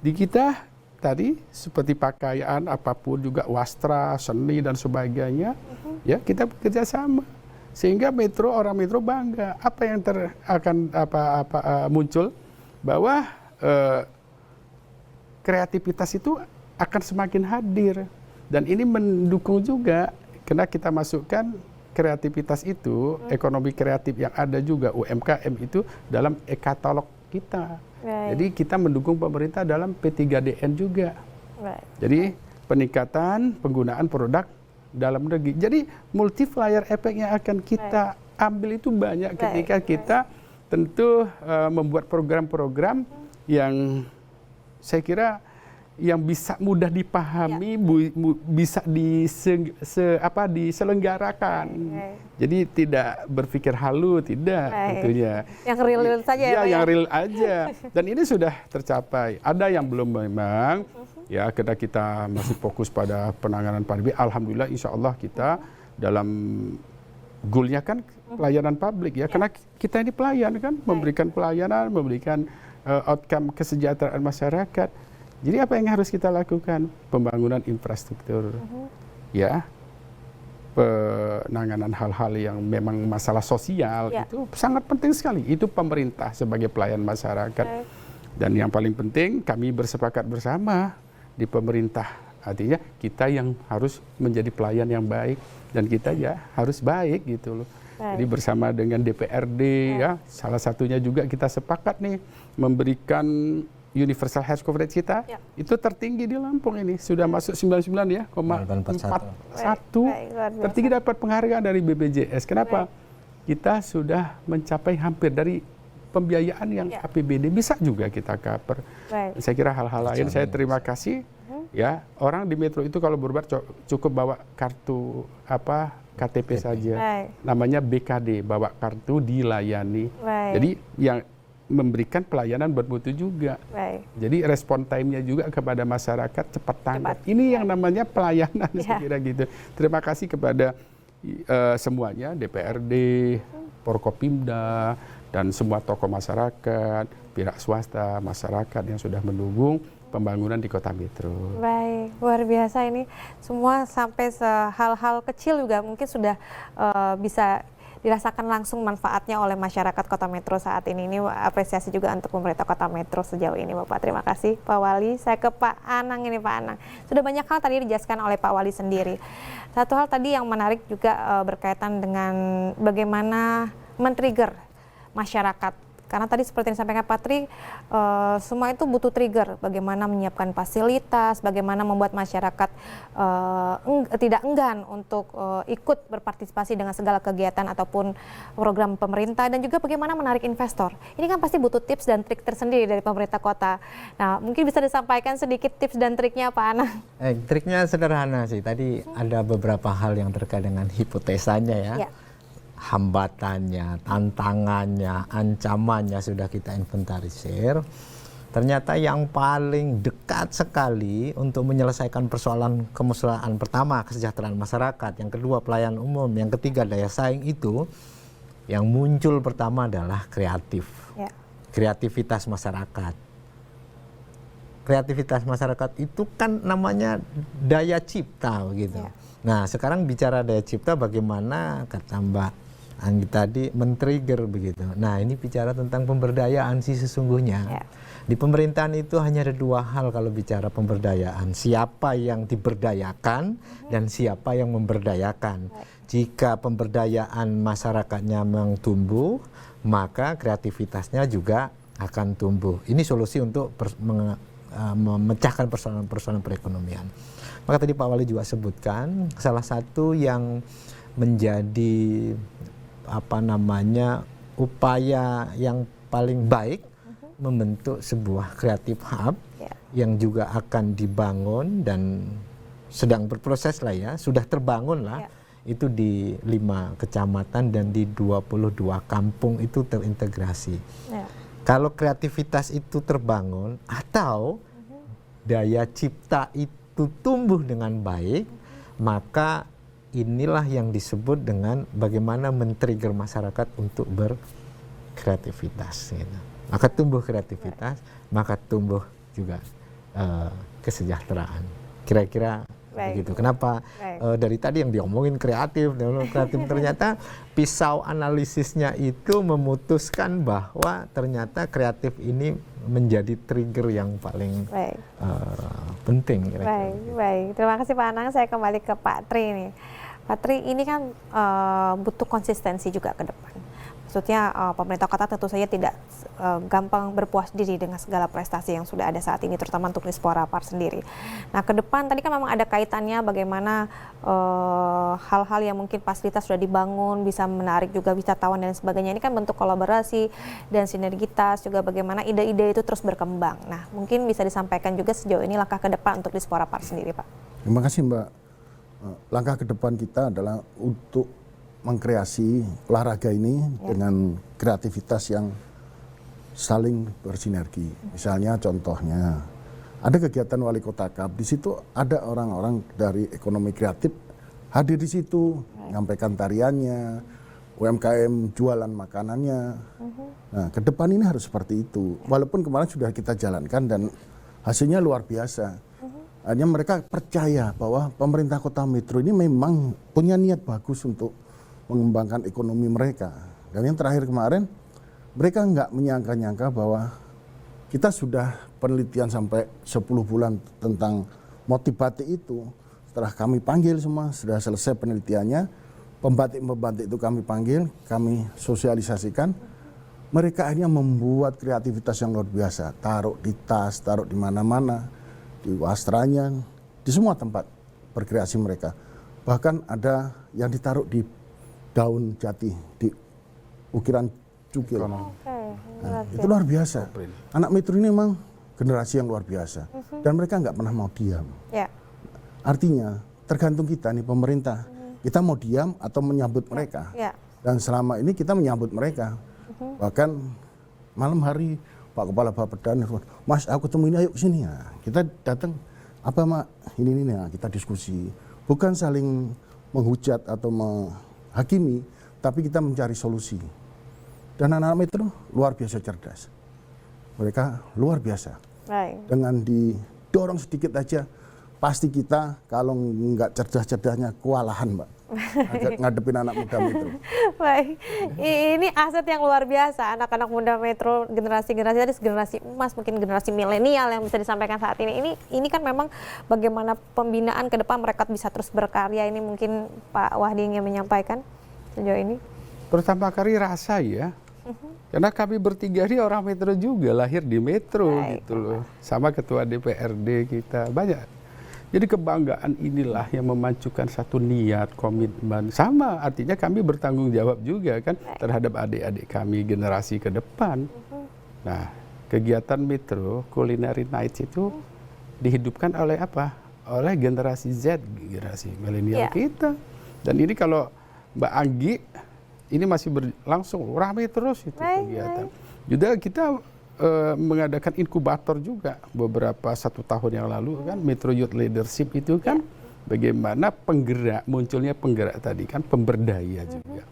Di kita tadi seperti pakaian apapun juga wastra, seni dan sebagainya, ya kita bekerja sama sehingga Metro orang Metro bangga. Apa yang akan muncul bahwa kreativitas itu akan semakin hadir dan ini mendukung juga karena kita masukkan kreativitas itu, ekonomi kreatif yang ada juga UMKM itu dalam e-katalog kita. Jadi kita mendukung pemerintah dalam P3DN juga. Jadi peningkatan penggunaan produk dalam negeri. Jadi multiplier efek yang akan kita ambil itu banyak ketika kita tentu membuat program-program yang saya kira yang bisa mudah dipahami, bisa diselenggarakan. Jadi tidak berpikir halu, tidak tentunya. Yang real saja ya, Pak, yang real aja. Dan ini sudah tercapai. Ada yang belum memang, ya karena kita masih fokus pada penanganan pandemi. Alhamdulillah, insya Allah kita dalam goalnya kan pelayanan publik ya, karena kita ini pelayan kan, memberikan pelayanan, memberikan outcome kesejahteraan masyarakat. Jadi apa yang harus kita lakukan? Pembangunan infrastruktur, ya, penanganan hal-hal yang memang masalah sosial itu sangat penting sekali. Itu pemerintah sebagai pelayan masyarakat. Dan yang paling penting kami bersepakat bersama di pemerintah. Artinya kita yang harus menjadi pelayan yang baik dan kita ya harus baik gitu loh. Jadi bersama dengan DPRD ya, salah satunya juga kita sepakat nih memberikan universal health coverage kita itu tertinggi di Lampung ini, sudah masuk 99 ya, 0,41. Tertinggi, dapat penghargaan dari BPJS. Kenapa? Kita sudah mencapai hampir dari pembiayaan yang APBD bisa juga kita cover. Saya kira hal-hal lain saya terima kasih ya. Orang di Metro itu kalau berobat cukup bawa kartu KTP saja. Namanya BKD, bawa kartu dilayani. Jadi yang memberikan pelayanan bermutu juga. Jadi respon time-nya juga kepada masyarakat cepat tanggap. Ini yang namanya pelayanan, saya kira gitu. Terima kasih kepada semuanya, DPRD, Forkopimda, dan semua tokoh masyarakat, pihak swasta, masyarakat yang sudah mendukung pembangunan di Kota Metro. Baik, luar biasa ini. Semua sampai hal-hal kecil juga mungkin sudah bisa dirasakan langsung manfaatnya oleh masyarakat Kota Metro saat ini. Ini apresiasi juga untuk pemerintah Kota Metro sejauh ini, Bapak. Terima kasih, Pak Wali. Saya ke Pak Anang ini, Pak Anang. Sudah banyak hal tadi dijelaskan oleh Pak Wali sendiri. Satu hal tadi yang menarik juga berkaitan dengan bagaimana men-trigger masyarakat. Karena tadi seperti yang disampaikan Pak Tri, semua itu butuh trigger. Bagaimana menyiapkan fasilitas, bagaimana membuat masyarakat tidak enggan untuk ikut berpartisipasi dengan segala kegiatan ataupun program pemerintah, dan juga bagaimana menarik investor. Ini kan pasti butuh tips dan trik tersendiri dari pemerintah kota. Nah, mungkin bisa disampaikan sedikit tips dan triknya, Pak Anang. Triknya sederhana sih. Tadi ada beberapa hal yang terkait dengan hipotesanya ya. Hambatannya, tantangannya, ancamannya sudah kita inventarisir. Ternyata yang paling dekat sekali untuk menyelesaikan persoalan kemusyawaratan, pertama kesejahteraan masyarakat, yang kedua pelayanan umum, yang ketiga daya saing, itu yang muncul pertama adalah kreatif. Kreativitas masyarakat. Kreativitas masyarakat itu kan namanya daya cipta begitu. Nah, sekarang bicara daya cipta, bagaimana kata Mbak Anggi tadi men-trigger begitu. Nah, ini bicara tentang pemberdayaan sih sesungguhnya. Di pemerintahan itu hanya ada dua hal kalau bicara pemberdayaan. Siapa yang diberdayakan dan siapa yang memberdayakan. Jika pemberdayaan masyarakatnya memang tumbuh, maka kreativitasnya juga akan tumbuh. Ini solusi untuk memecahkan persoalan-persoalan perekonomian. Maka tadi Pak Wali juga sebutkan salah satu yang menjadi upaya yang paling baik membentuk sebuah creative hub yang juga akan dibangun dan sedang berproses lah ya, sudah terbangun lah, itu di 5 kecamatan dan di 22 kampung itu terintegrasi. Kalau kreativitas itu terbangun atau daya cipta itu tumbuh dengan baik, maka inilah yang disebut dengan bagaimana men-trigger masyarakat untuk berkreativitas. Gitu. Maka tumbuh kreativitas, maka tumbuh juga kesejahteraan. Kira-kira begitu. Kenapa dari tadi yang diomongin kreatif ternyata pisau analisisnya itu memutuskan bahwa ternyata kreatif ini menjadi trigger yang paling penting. Baik. Terima kasih Pak Anang. Saya kembali ke Pak Tri nih. Pak Tri, ini kan butuh konsistensi juga ke depan. Maksudnya pemerintah kota tentu saja tidak gampang berpuas diri dengan segala prestasi yang sudah ada saat ini, terutama untuk Dispora Park sendiri. Nah, ke depan tadi kan memang ada kaitannya bagaimana hal-hal yang mungkin fasilitas sudah dibangun, bisa menarik juga wisatawan dan sebagainya. Ini kan bentuk kolaborasi dan sinergitas, juga bagaimana ide-ide itu terus berkembang. Nah, mungkin bisa disampaikan juga sejauh ini langkah ke depan untuk Dispora Park sendiri, Pak. Terima kasih, Mbak. Langkah ke depan kita adalah untuk mengkreasi olahraga ini dengan kreativitas yang saling bersinergi. Misalnya contohnya ada kegiatan Wali Kota Cup, di situ ada orang-orang dari ekonomi kreatif hadir di situ, menyampaikan tariannya, UMKM jualan makanannya. Nah, ke depan ini harus seperti itu. Walaupun kemarin sudah kita jalankan dan hasilnya luar biasa. Hanya mereka percaya bahwa pemerintah Kota Metro ini memang punya niat bagus untuk mengembangkan ekonomi mereka. Dan yang terakhir kemarin, mereka nggak menyangka-nyangka bahwa kita sudah penelitian sampai 10 bulan tentang motif batik itu. Setelah kami panggil semua, sudah selesai penelitiannya, pembatik-pembatik itu kami panggil, kami sosialisasikan. Mereka akhirnya membuat kreativitas yang luar biasa. Taruh di tas, taruh di mana-mana, di wastranya, di semua tempat berkreasi mereka. Bahkan ada yang ditaruh di daun jati, di ukiran cukil. Nah, itu luar biasa. Anak Metro ini memang generasi yang luar biasa. Dan mereka nggak pernah mau diam. Artinya, tergantung kita nih, pemerintah. Kita mau diam atau menyambut mereka. Dan selama ini kita menyambut mereka. Bahkan malam hari, Pak Kepala Bapeda, Mas, aku ketemu ini, ayo ke sini. Nah, kita datang, apa Mak? Ini, nah, kita diskusi. Bukan saling menghujat atau menghakimi, tapi kita mencari solusi. Dan anak-anak Metro luar biasa cerdas. Mereka luar biasa. Dengan didorong sedikit aja, pasti kita kalau nggak cerdas-cerdasnya kewalahan, Mbak. Ngadepin anak muda Metro. Baik, ini aset yang luar biasa, anak-anak muda Metro, generasi-generasi tadi, generasi emas, mungkin generasi milenial yang bisa disampaikan saat ini. Ini kan memang bagaimana pembinaan ke depan mereka bisa terus berkarya. Ini mungkin Pak Wahdi ingin menyampaikan sejauh ini. Pertama kali rasa ya, karena kami bertiga ini orang Metro juga, lahir di Metro gitu loh, sama ketua DPRD kita banyak. Jadi kebanggaan inilah yang memacukan satu niat, komitmen. Sama artinya kami bertanggung jawab juga kan terhadap adik-adik kami generasi ke depan. Nah, kegiatan Metro Culinary Nights itu dihidupkan oleh apa? Oleh generasi Z, generasi milenial kita. Dan ini kalau Mbak Anggi, ini masih berlangsung ramai terus itu kegiatan. Juga kita mengadakan inkubator juga beberapa 1 tahun yang lalu kan, Metro Youth Leadership itu kan bagaimana penggerak, munculnya penggerak tadi kan, pemberdaya juga.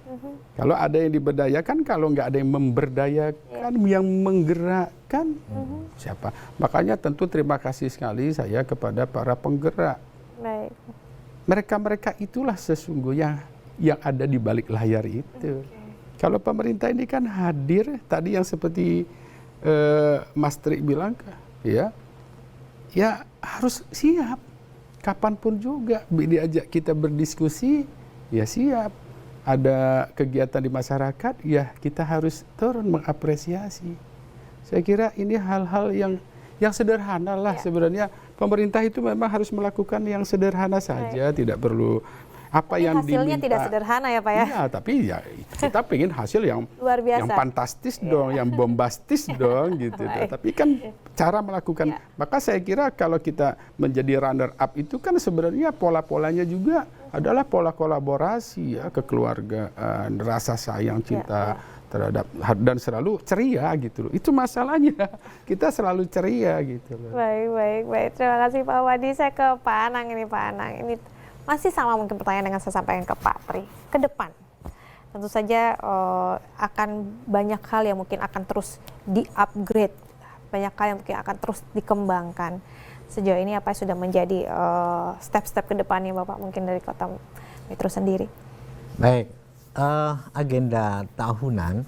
Kalau ada yang diberdayakan, kalau nggak ada yang memberdayakan, yang menggerakkan siapa? Makanya tentu terima kasih sekali saya kepada para penggerak. Mereka-mereka itulah sesungguhnya yang ada di balik layar itu. Kalau pemerintah ini kan hadir tadi yang seperti Mas Tri bilang, ya harus siap. Kapanpun juga diajak kita berdiskusi, ya siap. Ada kegiatan di masyarakat, ya kita harus turun mengapresiasi. Saya kira ini hal-hal yang sederhana lah sebenarnya. Pemerintah itu memang harus melakukan yang sederhana saja, tidak perlu apa yang hasilnya diminta. tidak sederhana ya Pak ya? Iya, tapi ya kita pengen hasil yang luar biasa, yang fantastis dong, yang bombastis dong gitu. Tapi kan cara melakukan, maka saya kira kalau kita menjadi runner up itu kan sebenarnya pola-polanya juga adalah pola kolaborasi ya, kekeluargaan, rasa sayang, cinta terhadap, dan selalu ceria gitu loh. Itu masalahnya, kita selalu ceria gitu loh. Baik. Terima kasih Pak Wahdi. Saya ke Pak Anang ini, Pak Anang. Ini masih sama mungkin pertanyaan dengan saya sampaikan ke Pak Tri. Ke depan, tentu saja akan banyak hal yang mungkin akan terus di-upgrade. Banyak hal yang mungkin akan terus dikembangkan. Sejauh ini apa yang sudah menjadi step-step ke depannya Bapak mungkin dari Kota Metro sendiri? Baik, agenda tahunan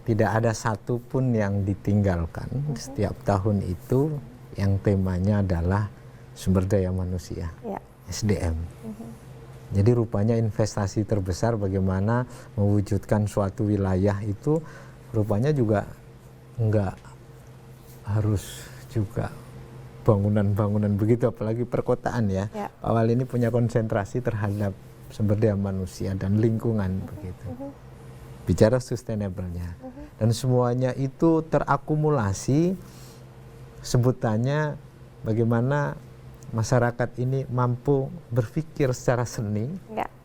tidak ada satupun yang ditinggalkan. Setiap tahun itu yang temanya adalah sumber daya manusia. SDM. Jadi rupanya investasi terbesar bagaimana mewujudkan suatu wilayah itu rupanya juga enggak harus juga bangunan-bangunan begitu, apalagi perkotaan ya. Pak Wali ini punya konsentrasi terhadap sumber daya manusia dan lingkungan begitu. Bicara sustainable-nya. Dan semuanya itu terakumulasi sebutannya bagaimana masyarakat ini mampu berpikir secara seni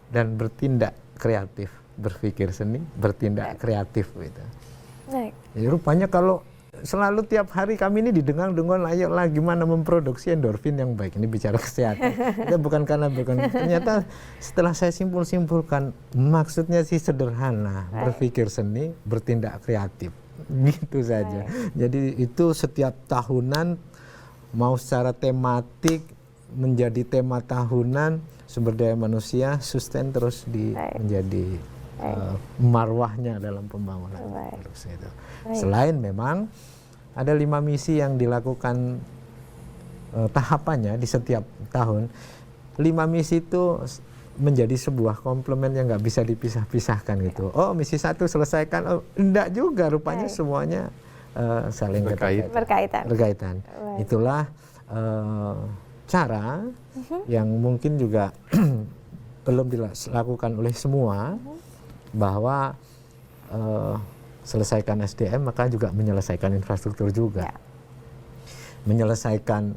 dan bertindak kreatif. Berpikir seni, bertindak kreatif gitu. Jadi rupanya kalau selalu tiap hari kami ini didengar-dengar, ayolah gimana memproduksi endorfin yang baik. Ini bicara kesehatan. Itu bukan karena ternyata setelah saya simpulkan maksudnya sih sederhana, berpikir seni, bertindak kreatif. Gitu saja. Jadi itu setiap tahunan mau secara tematik menjadi tema tahunan sumber daya manusia sustain terus menjadi marwahnya dalam pembangunan. Selain memang ada 5 misi yang dilakukan tahapannya di setiap tahun. 5 misi itu menjadi sebuah komplement yang nggak bisa dipisah-pisahkan gitu. Oh, misi 1 selesaikan, oh enggak juga, rupanya semuanya saling berkaitan. Itulah cara yang mungkin juga belum dilakukan oleh semua, bahwa selesaikan SDM maka juga menyelesaikan infrastruktur juga. Menyelesaikan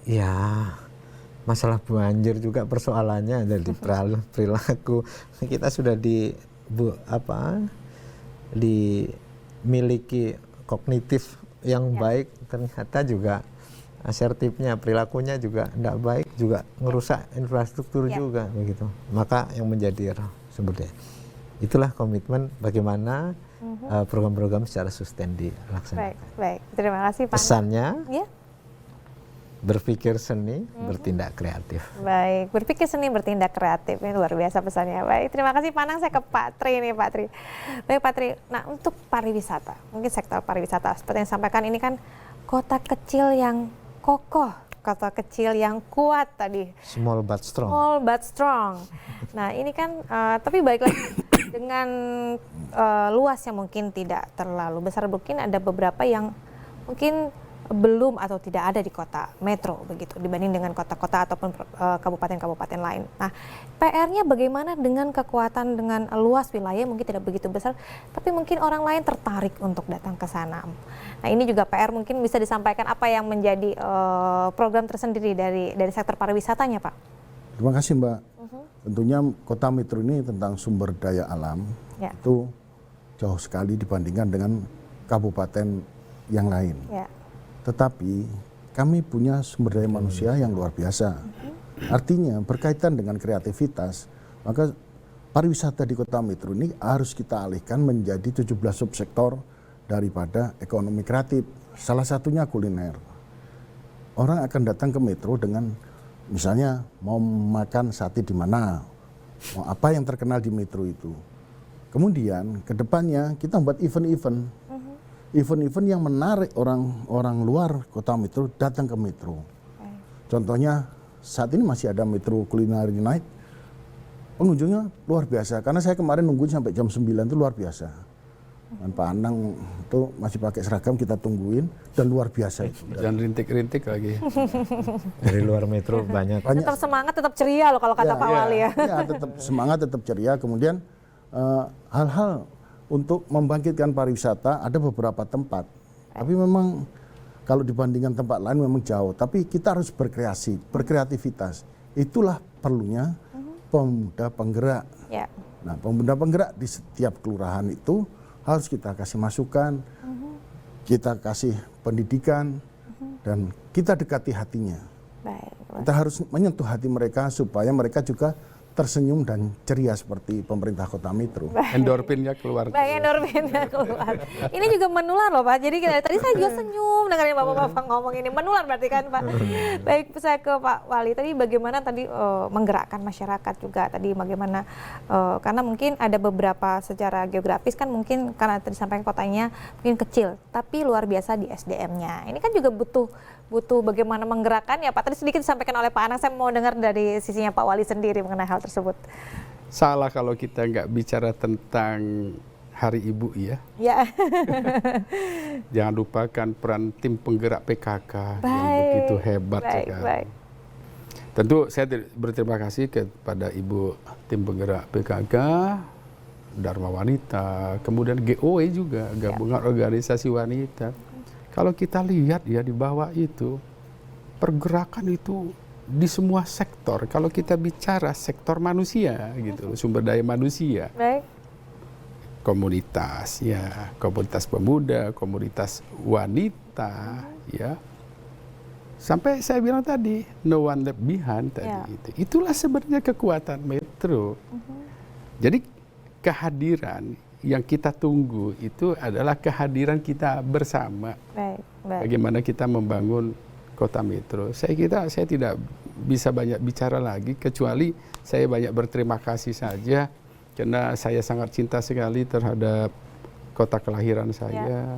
ya masalah banjir juga persoalannya, dari perilaku kita sudah dimiliki kognitif yang baik, ternyata juga asertifnya, perilakunya juga tidak baik, juga ngerusak infrastruktur juga begitu. Maka yang menjadi sumber daya, itulah komitmen bagaimana program-program secara sustain dilaksanakan. Baik. Terima kasih Pak. Pesannya, berpikir seni, bertindak kreatif. Baik, berpikir seni, bertindak kreatif. Ini luar biasa pesannya. Baik, terima kasih Pak Anang. Saya ke Pak Tri nih, Pak Tri. Baik Pak Tri, nah untuk pariwisata, mungkin sektor pariwisata, seperti yang disampaikan ini kan kota kecil yang kokoh, kota kecil yang kuat tadi. Small but strong. Small but strong. Nah ini kan, tapi balik lagi dengan luas yang mungkin tidak terlalu besar, mungkin ada beberapa yang mungkin belum atau tidak ada di kota metro begitu dibanding dengan kota-kota ataupun kabupaten-kabupaten lain. Nah, PR-nya bagaimana dengan kekuatan dengan luas wilayah mungkin tidak begitu besar, tapi mungkin orang lain tertarik untuk datang ke sana. Nah, ini juga PR mungkin bisa disampaikan apa yang menjadi program tersendiri dari sektor pariwisatanya, Pak. Terima kasih, Mbak. Tentunya kota metro ini tentang sumber daya alam itu jauh sekali dibandingkan dengan kabupaten yang lain. Tetapi kami punya sumber daya manusia yang luar biasa. Artinya berkaitan dengan kreativitas, maka pariwisata di kota metro ini harus kita alihkan menjadi 17 subsektor daripada ekonomi kreatif. Salah satunya kuliner. Orang akan datang ke metro dengan misalnya mau makan sate di mana, mau apa yang terkenal di metro itu. Kemudian ke depannya kita buat event-event. Event-event yang menarik orang luar kota metro datang ke metro. Contohnya saat ini masih ada Metro Culinary Night. Pengunjungnya luar biasa. Karena saya kemarin nungguin sampai jam 9 itu luar biasa. Dan Pak Anang itu masih pakai seragam, kita tungguin dan luar biasa itu. Jangan rintik-rintik lagi. Dari luar metro banyak. Tetap semangat, tetap ceria loh kalau kata Pak Wali ya. Ya, tetap semangat, tetap ceria. Kemudian hal-hal untuk membangkitkan pariwisata ada beberapa tempat, tapi memang kalau dibandingkan tempat lain memang jauh. Tapi kita harus berkreasi, berkreativitas. Itulah perlunya pemuda penggerak. Nah, pemuda penggerak di setiap kelurahan itu harus kita kasih masukan, kita kasih pendidikan, dan kita dekati hatinya. Kita harus menyentuh hati mereka supaya mereka juga tersenyum dan ceria seperti pemerintah kota metro. Endorfinnya keluar. Endorfinnya keluar. Ini juga menular loh Pak. Jadi tadi saya juga senyum dengerin Bapak-bapak ngomong ini. Menular berarti kan Pak. Baik, saya ke Pak Wali. Tadi bagaimana tadi menggerakkan masyarakat juga. Tadi bagaimana, karena mungkin ada beberapa secara geografis kan mungkin karena tadi sampaikan kotanya mungkin kecil. Tapi luar biasa di SDM-nya. Ini kan juga butuh bagaimana menggerakkan ya Pak. Tadi sedikit disampaikan oleh Pak Anang. Saya mau dengar dari sisinya Pak Wali sendiri mengenai hal tersebut. tersebut? Salah kalau kita nggak bicara tentang Hari Ibu ya. Ya. Jangan lupakan peran tim penggerak PKK yang Baik, begitu hebat baik, sekali. baik. Tentu saya berterima kasih kepada Ibu tim penggerak PKK, Dharma Wanita, kemudian GOW juga, Gabungan Organisasi Wanita. Kalau kita lihat ya di bawah itu, pergerakan itu di semua sektor. Kalau kita bicara sektor manusia gitu, sumber daya manusia. Baik. Komunitas ya, komunitas pemuda, komunitas wanita ya. Sampai saya bilang tadi, no one left behind tadi itu. Itulah sebenarnya kekuatan Metro. Jadi kehadiran yang kita tunggu itu adalah kehadiran kita bersama. Baik, baik. Bagaimana kita membangun kota Metro. Saya tidak bisa banyak bicara lagi kecuali saya banyak berterima kasih saja karena saya sangat cinta sekali terhadap kota kelahiran saya.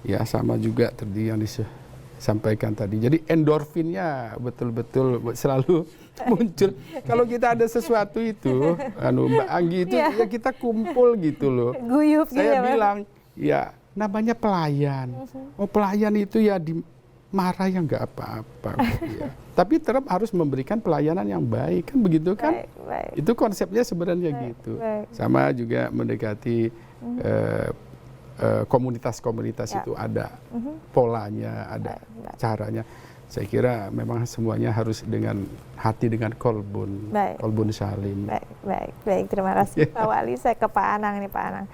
Ya sama juga tadi yang disampaikan tadi. Jadi endorfinnya betul-betul selalu muncul. Kalau kita ada sesuatu itu, Mbak Anggi itu ya kita kumpul gitu loh. Guyup gitu saya ya, bilang, ya namanya pelayan. Oh pelayan itu ya marah yang nggak apa-apa. Ya. Tapi tetap harus memberikan pelayanan yang baik kan begitu kan? Baik, baik. Itu konsepnya sebenarnya gitu. Baik. Sama juga mendekati komunitas-komunitas itu ada polanya, ada caranya. Saya kira memang semuanya harus dengan hati dengan kolbun, kolbun salim. Baik. Terima kasih Pak Wali. Saya ke Pak Anang nih, Pak Anang.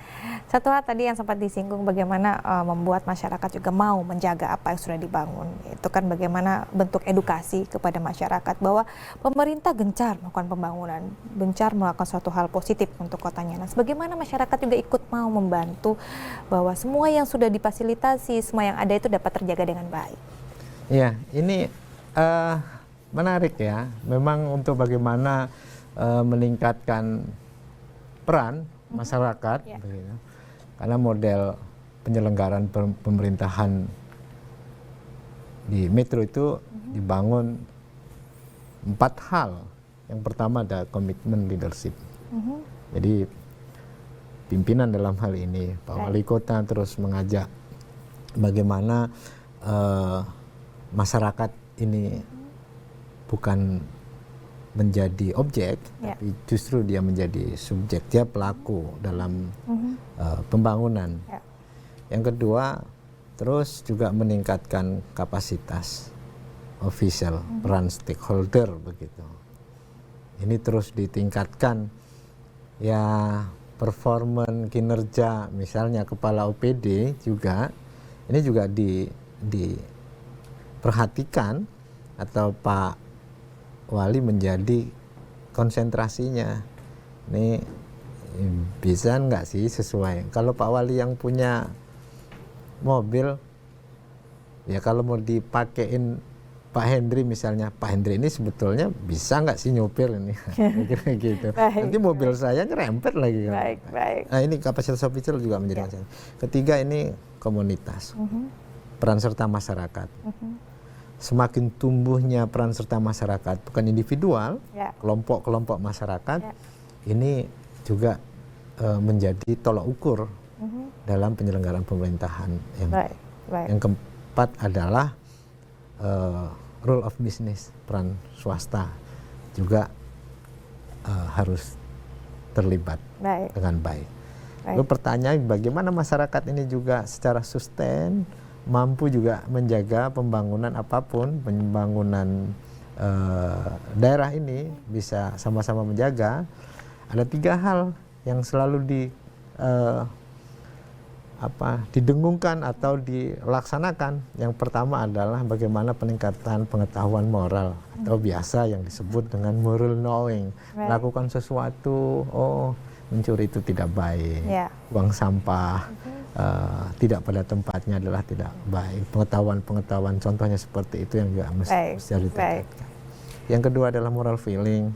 Satu hal tadi yang sempat disinggung bagaimana membuat masyarakat juga mau menjaga apa yang sudah dibangun. Itu kan bagaimana bentuk edukasi kepada masyarakat bahwa pemerintah gencar melakukan pembangunan, gencar melakukan suatu hal positif untuk kotanya. Nah, bagaimana masyarakat juga ikut mau membantu bahwa semua yang sudah difasilitasi, semua yang ada itu dapat terjaga dengan baik. Ya, ini menarik ya. Memang untuk bagaimana meningkatkan peran masyarakat, begitu. Karena model penyelenggaraan pemerintahan di Metro itu dibangun 4 hal. Yang pertama ada komitmen leadership. Jadi pimpinan dalam hal ini, Pak Wali Kota terus mengajak bagaimana masyarakat ini bukan menjadi objek, tapi justru dia menjadi subjek, dia pelaku dalam pembangunan. Yang kedua, terus juga meningkatkan kapasitas official, peran stakeholder begitu. Ini terus ditingkatkan, ya performan kinerja, misalnya kepala OPD juga, ini juga diperhatikan atau Pak Wali menjadi konsentrasinya. Ini bisa nggak sih sesuai? Kalau Pak Wali yang punya mobil, ya kalau mau dipakein Pak Hendri misalnya, Pak Hendri ini sebetulnya bisa nggak sih nyopir ini? Kira-kira gitu. Nanti mobil saya nyerempet lagi kan. Nah ini kapasitas official juga menjadi konsen. Ketiga ini komunitas, peran serta masyarakat. Semakin tumbuhnya peran serta masyarakat, bukan individual, kelompok-kelompok masyarakat, ini juga menjadi tolak ukur dalam penyelenggaraan pemerintahan. Yang keempat adalah role of business, peran swasta juga harus terlibat dengan baik. Lalu pertanyaan bagaimana masyarakat ini juga secara sustain mampu juga menjaga pembangunan apapun, pembangunan daerah ini bisa sama-sama menjaga. Ada 3 hal yang selalu didengungkan atau dilaksanakan. Yang pertama adalah bagaimana peningkatan pengetahuan moral atau biasa yang disebut dengan moral knowing. Lakukan sesuatu, mencuri itu tidak baik, buang sampah tidak pada tempatnya adalah tidak baik. Pengetahuan contohnya seperti itu yang juga mesti ditingkatkan. Yang kedua adalah moral feeling,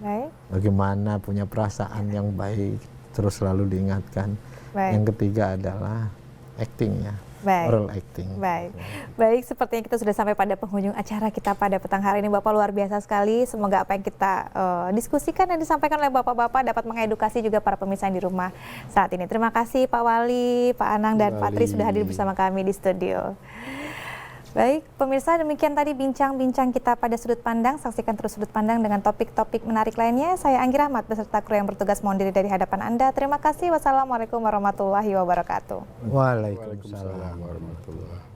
bagaimana punya perasaan yang baik terus selalu diingatkan. Yang ketiga adalah actingnya, Baik. oral acting. Baik, sepertinya kita sudah sampai pada penghujung acara kita pada petang hari ini. Bapak luar biasa sekali. Semoga apa yang kita diskusikan dan disampaikan oleh Bapak-Bapak dapat mengedukasi juga para pemirsa yang di rumah saat ini. Terima kasih Pak Wali, Pak Anang, dan Pak Tri sudah hadir bersama kami di studio. Baik, pemirsa, demikian tadi bincang-bincang kita pada Sudut Pandang. Saksikan terus Sudut Pandang dengan topik-topik menarik lainnya. Saya Anggi Rahmat beserta kru yang bertugas mohon diri dari hadapan Anda. Terima kasih. Wassalamualaikum warahmatullahi wabarakatuh. Waalaikumsalam warahmatullahi wabarakatuh.